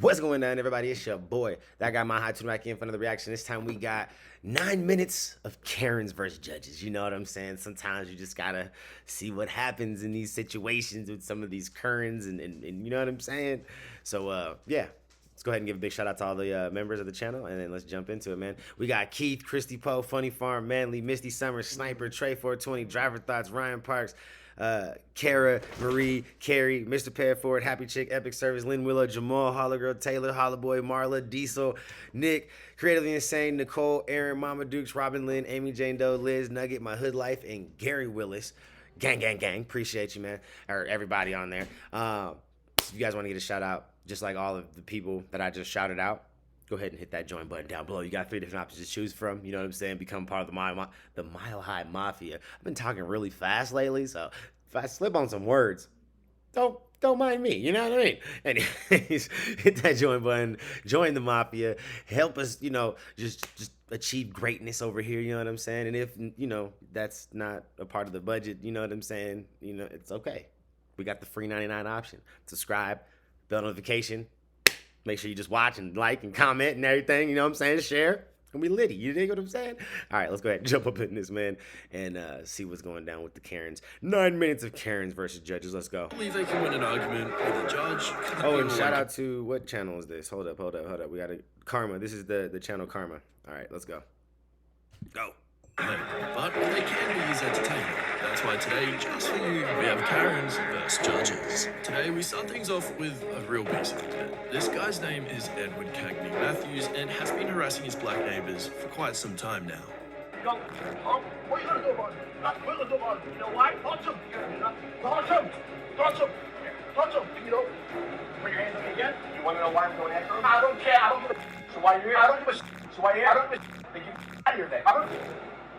What's going on, everybody? It's your boy, That Guy My High, tuning back in for another reaction. This time we got 9 minutes of Karens versus judges. You know what I'm saying? Sometimes you just gotta see what happens in these situations with some of these Karens, and you know what I'm saying? So, yeah. Let's go ahead and give a big shout out to all the members of the channel, and then let's jump into it, man. We got Keith, Christy Poe, Funny Farm, Manly, Misty Summers, Sniper, Trey 420, Driver Thoughts, Ryan Parks, Kara, Marie, Carrie, Mr. Padford, Happy Chick, Epic Service, Lynn Willow, Jamal, Holla Girl, Taylor, Holla Boy, Marla, Diesel, Nick, Creatively Insane, Nicole, Aaron, Mama Dukes, Robin Lynn, Amy Jane Doe, Liz, Nugget, My Hood Life, and Gary Willis. Gang, gang, gang. Appreciate you, man. Or everybody on there. If you guys want to get a shout out, just like all of the people that I just shouted out, go ahead and hit that join button down below. You got 3 different options to choose from. You know what I'm saying? Become part of the Mile High Mafia. I've been talking really fast lately, so if I slip on some words, don't mind me. You know what I mean? Anyways, hit that join button. Join the Mafia. Help us, you know, just achieve greatness over here. You know what I'm saying? And if, you know, that's not a part of the budget, you know what I'm saying? You know, it's okay. We got the free 99 option. Subscribe, bell notification. Make sure you just watch and like and comment and everything. You know what I'm saying? Share. It's going to be litty. You dig what I'm saying? All right, let's go ahead and jump up in this, man, and see what's going down with the Karens. 9 minutes of Karens versus judges. Let's go. I believe they can win an argument with a judge. Oh, and shout out to, what channel is this? Hold up. We got Karma. This is the channel Karma. All right, let's go. Go. But they can be his entertainment. That's why today, just for you, we have Karens versus judges. Today, we start things off with a real basic. This guy's name is Edward Cagney Matthews and has been harassing his black neighbors for quite some time now. Yo, what are you gonna do about it? What are you gonna do about it? You know why? Touch him. Touch him. Touch him. Touch him. You know, put your hands on me again. You wanna know why I'm going after him? I don't care. I don't give a So why you're here? I don't give a So why you're here? I don't give a Then you out of here then. I don't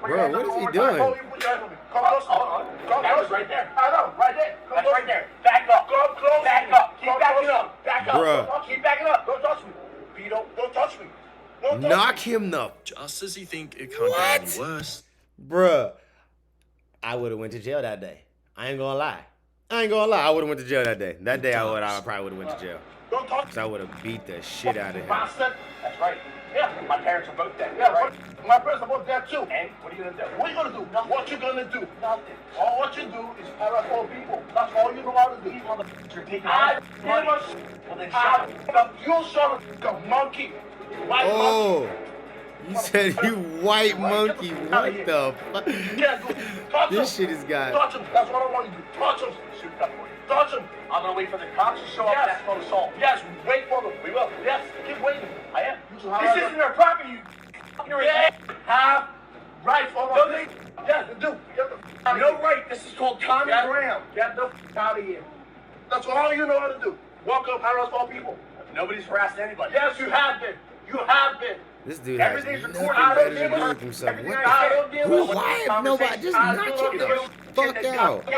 Bro, what is he doing? Come close. That was right there. I know, right there. That's right there. Back up. Come close. Back up. Keep backing up. Back up. Bruh. Keep backing up. Don't touch me. Vito, don't touch me. Knock him the... Just as you think it can't get any worse. Bruh, I would have went to jail that day. I ain't gonna lie. I would have went to jail that day. That day I probably would have went to jail. Don't touch me. Because I would have beat the shit out of him. Bastard. That's right. Yeah, my parents are both dead. Yeah, right. My parents are both dead too. And what are you gonna do? What are you gonna do? Nothing. What you gonna do? Nothing. All what you do is harass all people. That's all you know how to do. These motherfuckers are taking money. Well then shut up. You son of a monkey. White monkey. You said you white monkey. What the fuck? Touch This him. shit has got... Touch him. That's what I want you to do. Touch him. Shoot that boy. Touch him. I'm gonna wait for the cops to show up. Yes. That's not assault. Yes, wait for them. We will. Yes, keep waiting. I am. This isn't their property. You have rights on my Yes, they do. Get the out of here. No right. This is called common ground. Get the out of here. That's all you know how to do. Walk up, harass all people. Nobody's harassed anybody. Yes, you have been. You have been. This dude has Everything's nothing recorded. better to do with himself. Why if nobody just knock him the fuck out?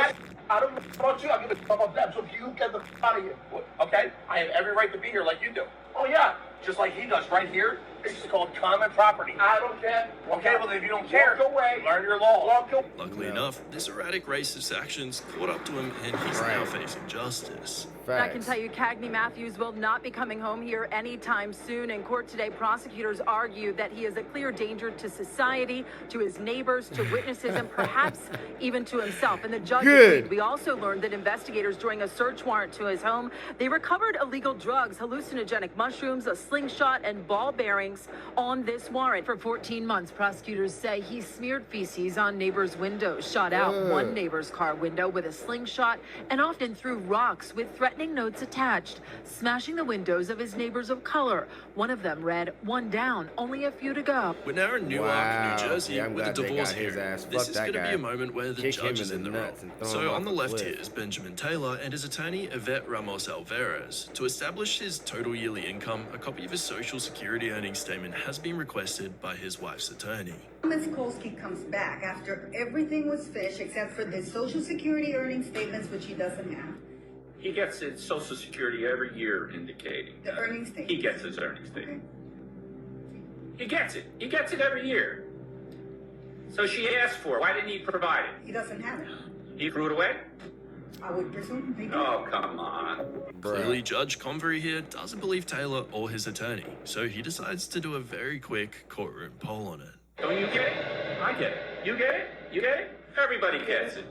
I don't know about you. I give a fuck about them. So you get the out of here. Okay? I have every right to be here like you do. Oh, yeah. Just like he does right here. This is called common property. I don't care. Okay, well, then if you don't care, go away. Learn your law. Luckily enough, this erratic racist actions caught up to him and he's now facing justice. I can tell you Cagney Matthews will not be coming home here anytime soon. In court today, prosecutors argue that he is a clear danger to society, to his neighbors, to witnesses, and perhaps even to himself. And the judge agreed. We also learned that investigators, during a search warrant to his home, they recovered illegal drugs, hallucinogenic mushrooms, a slingshot, and ball bearings on this warrant. For 14 months, prosecutors say he smeared feces on neighbors' windows, shot out one neighbor's car window with a slingshot, and often threw rocks with threatening notes attached, smashing the windows of his neighbors of color. One of them read, "One down, only a few to go." We're now in Newark, New Jersey, Yeah, with a divorce hearing. This is going to be a moment where the judge is in the wrong. So on the left here is Benjamin Taylor and his attorney Yvette Ramos Alvarez. To establish his total yearly income, a copy of his Social Security earnings statement has been requested by his wife's attorney. Ms. Kolsky comes back after everything was finished except for the Social Security earnings statements, which he doesn't have. He gets his Social Security every year indicating The earnings statement. he gets his earnings statement. He gets it. He gets it every year. So she asked for it. Why didn't he provide it? He doesn't have it. He threw it away? I would presume they do. Oh, come on. Clearly, Judge Convery here doesn't believe Taylor or his attorney, so he decides to do a very quick courtroom poll on it. Don't you get it? I get it. You get it? You get it? Everybody gets it.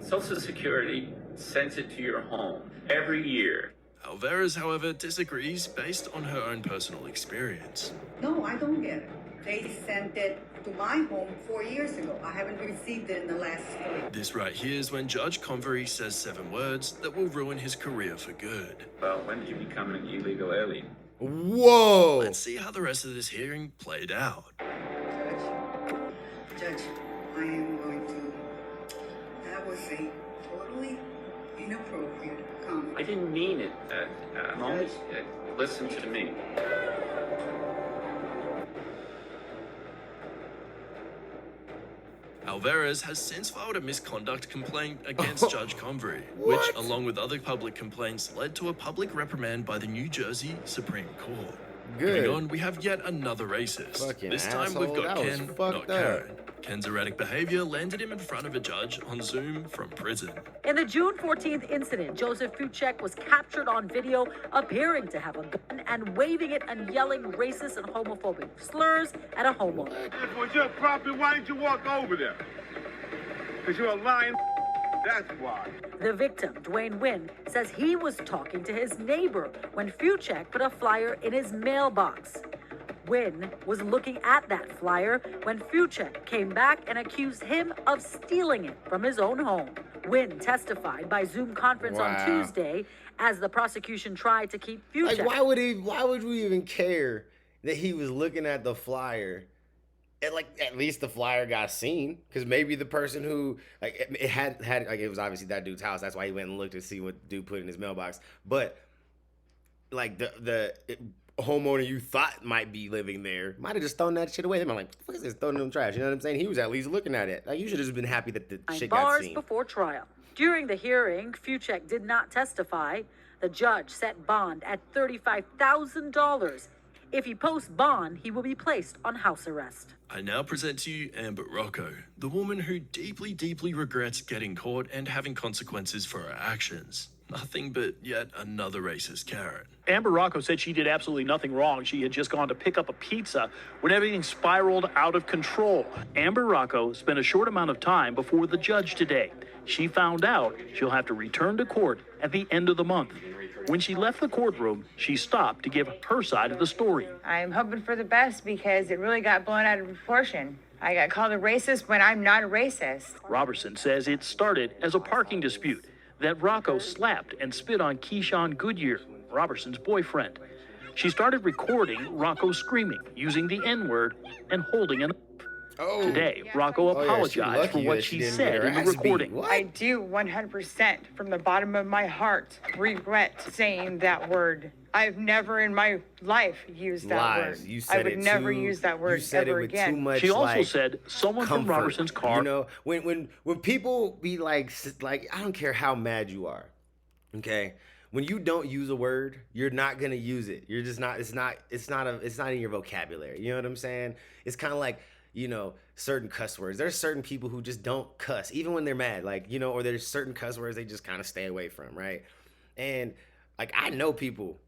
Social Security sends it to your home every year. Alvarez, however, disagrees based on her own personal experience. No, I don't get it. They sent it to my home 4 years ago. I haven't received it in the last 3. This right here is when Judge Convery says 7 words that will ruin his career for good. Well, when did you become an illegal alien? Whoa! Let's see how the rest of this hearing played out. Judge, I am going to. That was a totally inappropriate comment. I didn't mean it. Listen to me. Alvarez has since filed a misconduct complaint against Judge Convery, which, along with other public complaints, led to a public reprimand by the New Jersey Supreme Court. Good. Moving on, we have yet another racist. Fucking This time we've asshole, got that was Ken, fucked not up. Karen. Ken's erratic behavior landed him in front of a judge on Zoom from prison. In the June 14th incident, Joseph Fuchek was captured on video appearing to have a gun and waving it and yelling racist and homophobic slurs at a homeowner. If it was your property, why didn't you walk over there? Because you're a lying. That's why. The victim, Dwayne Wynn, says he was talking to his neighbor when Fuchek put a flyer in his mailbox. Wynn was looking at that flyer when Fuchek came back and accused him of stealing it from his own home. Wynn testified by Zoom conference on Tuesday as the prosecution tried to keep Fuchek. Like, why would we even care that he was looking at the flyer? And like, at least the flyer got seen, because maybe the person who it had like, it was obviously that dude's house. That's why he went and looked to see what dude put in his mailbox. But like the homeowner you thought might be living there might have just thrown that shit away. They're like, what the fuck is this? Throwing it in the trash. You know what I'm saying? He was at least looking at it. Like, you should have just been happy that the shit got bars seen. before trial. During the hearing, Fuchek did not testify. The judge set bond at $35,000. If he posts bond, he will be placed on house arrest. I now present to you Amber Rocco, the woman who deeply, deeply regrets getting caught and having consequences for her actions. Nothing but yet another racist Karen. Amber Rocco said she did absolutely nothing wrong. She had just gone to pick up a pizza when everything spiraled out of control. Amber Rocco spent a short amount of time before the judge today. She found out she'll have to return to court at the end of the month. When she left the courtroom, she stopped to give her side of the story. I'm hoping for the best because it really got blown out of proportion. I got called a racist when I'm not a racist. Robertson says it started as a parking dispute that Rocco slapped and spit on Keyshawn Goodyear, Robertson's boyfriend. She started recording Rocco screaming, using the N-word, and holding an. Today, Rocco apologized for what she said in the recording. I do 100% from the bottom of my heart regret saying that word. I've never in my life used that word. You said I would never use that word ever again. Too much, she also like, said someone comfort, from Robertson's car. You know, when people be like I don't care how mad you are, okay? When you don't use a word, you're not gonna use it. You're just not. It's not in your vocabulary. You know what I'm saying? It's kind of like, you know, certain cuss words. There's certain people who just don't cuss, even when they're mad, like, you know, or there's certain cuss words they just kind of stay away from, right? And like, I know people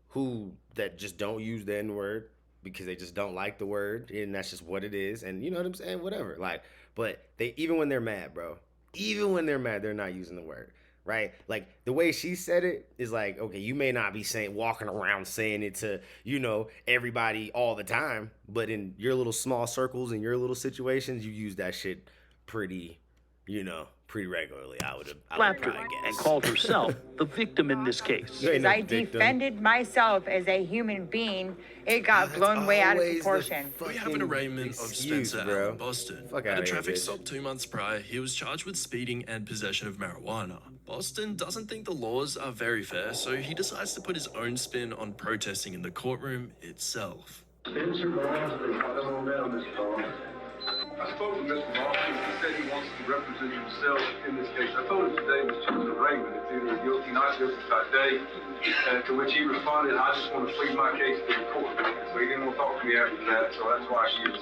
that just don't use the N-word because they just don't like the word, and that's just what it is. And you know what I'm saying? Whatever. Like, but they, even when they're mad, bro, even when they're mad, they're not using the word, right? Like, the way she said it is like, okay, you may not be walking around saying it to, you know, everybody all the time, but in your little small circles and your little situations, you use that shit pretty, you know, pretty regularly. I would Slapped her guess. and called herself the victim in this case. You ain't no I victim. defended myself as a human being. It got blown way out of Always the proportion. We have an arraignment of excuse, Spencer bro. Allen Boston. Fuck At outta a here, traffic bitch. stop 2 months prior, he was charged with speeding and possession of marijuana. Boston doesn't think the laws are very fair, so he decides to put his own spin on protesting in the courtroom itself. Spencer Boston, hello now, Mr. Boston. I spoke to Mr. Boston. He said he wants to represent himself in this case. I told him today was just an arraignment. It's either guilty, not guilty by day. To which he responded, I just want to plead my case to the court. So he didn't want to talk to me after that, so that's why he was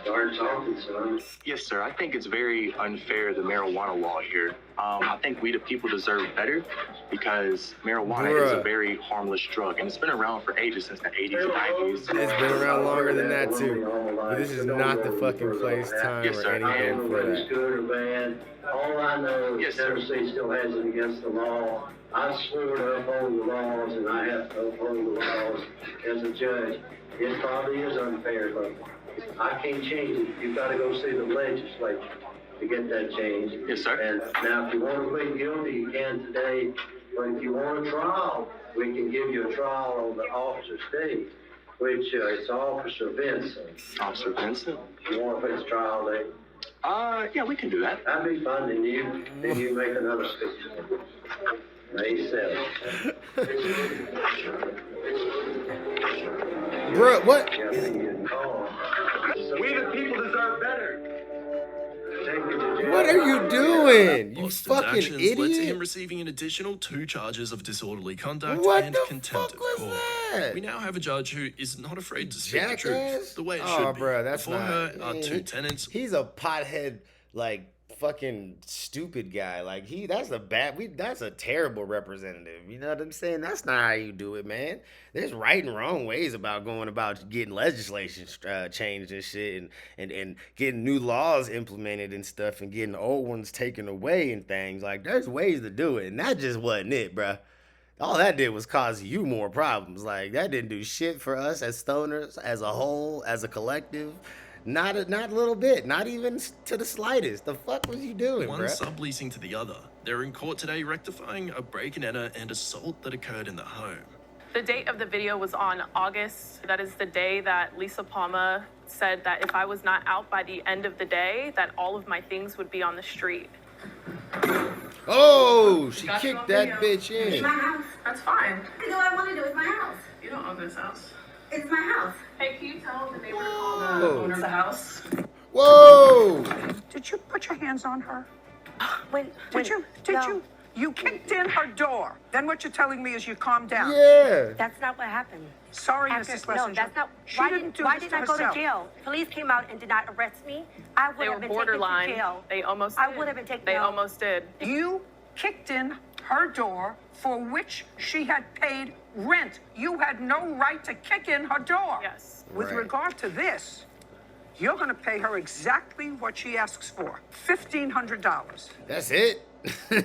started talking, son. Yes, sir. I think it's very unfair, the marijuana law here. I think we the people deserve better because marijuana is a very harmless drug, and it's been around for ages, since the 80s and 90s. It's been around longer than that too. But this is not the fucking place, time, Yes, or sir. anything for that. Good or bad, all I know Yes, is sir. Tennessee still has it against the law. I swore to uphold the laws, and I have to uphold the laws as a judge. It probably is unfair, but I can't change it. You've got to go see the legislature to get that change. Yes, sir. And now, if you want to plead guilty, you can today. But if you want a trial, we can give you a trial on the officer state, which it's Officer Vincent. Officer Vincent? You want to fix trial date? Yeah, we can do that. That'd be fun, then you make another speech. May 7th. Bruh, what? We the people deserve better. What are you doing? You Boston's fucking actions led to him idiot. receiving an additional 2 charges of disorderly conduct What and the contempt fuck of was court. that? We now have a judge who is not afraid to speak the Jackass? truth, the way it Oh, should be. bro, that's Before not. her are man, 2 tenants. He's a pothead, like fucking stupid guy. Like that's a terrible representative. You know what I'm saying? That's not how you do it, man. There's right and wrong ways about going about getting legislation changed and shit, and getting new laws implemented and stuff, and getting old ones taken away and things. Like there's ways to do it, and that just wasn't it, bruh. All that did was cause you more problems. Like that didn't do shit for us as stoners, as a whole, as a collective. Not a little bit. Not even to the slightest. The fuck was you doing, One bruh? subleasing to the other. They're in court today rectifying a break-and-enter and assault that occurred in the home. The date of the video was on August. That is the day that Lisa Palma said that if I was not out by the end of the day, that all of my things would be on the street. Oh, she kicked that bitch It's in. my house. That's fine. You know what I want to do. It's my house. You don't own this house. It's my house. Hey, can you tell the neighbor to call the Whoa. owner of the house? Whoa! Did you put your hands on her? Wait. Did you? You kicked in her door. Then what you're telling me is you calmed down. Yeah. That's not what happened. Sorry, After- Mrs. no, Messenger. that's not. She Why didn't do why this did I go to herself. jail? Police came out and did not arrest me. I would They were have been borderline. taken to jail. They almost I did. would have been taken. They no. almost did. You kicked in her door for which she had paid rent. You had no right to kick in her door. Yes. With Right. regard to this, you're going to pay her exactly what she asks for, $1,500. That's it.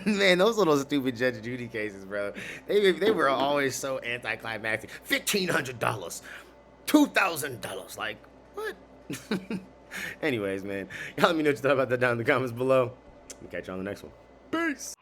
Man, those little stupid Judge Judy cases, bro. They were always so anticlimactic. $1,500, $2,000. Like what? Anyways, man, y'all let me know what you thought about that down in the comments below. We'll catch you on the next one. Peace.